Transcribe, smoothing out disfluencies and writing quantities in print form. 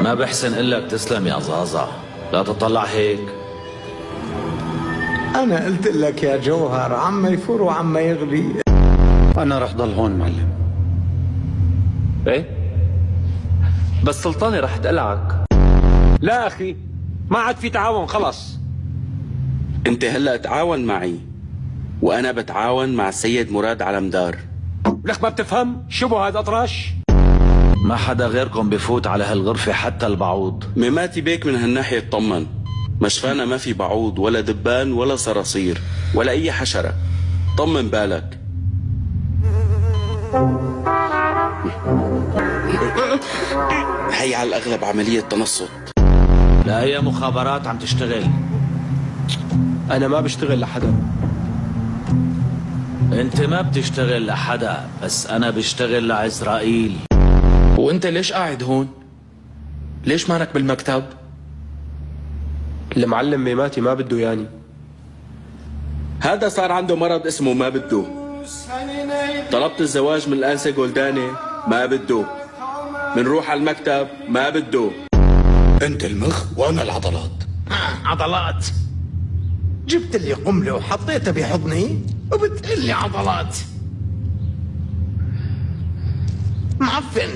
ما بحسن إلك تسلم يا زازا، لا تطلع هيك. أنا قلت لك يا جوهر، عما يفور وعما يغلي. أنا رح ضل هون معلم. ايه بس سلطاني رح تقلعك. لا أخي، ما عاد في تعاون خلص. انت هلأ تعاون معي وأنا بتعاون مع السيد مراد علمدار. لك ما بتفهم شو بو هذا أطرش؟ ما حدا غيركم بفوت على هالغرفة حتى البعوض. مماتي بيك من هالناحية اطمن، مشفانا ما في بعوض ولا دبان ولا صراصير ولا أي حشرة، طمن بالك. هي على الأغلب عملية تنصت. لا هي مخابرات عم تشتغل. أنا ما بشتغل لحدا. انت ما بتشتغل لحدا، بس انا بشتغل لعزرائيل. وانت ليش قاعد هون؟ ليش مانك بالمكتب؟ المعلم ميماتي ما بده ياني. هذا صار عنده مرض اسمه ما بده. طلبت الزواج من الأنسة جولداني، ما بده. منروح على المكتب، ما بده. أنت المخ وأنا العضلات. عضلات؟ جبت لي قملة وحطيتها بحضني وبتقول لي عضلات؟ معفن.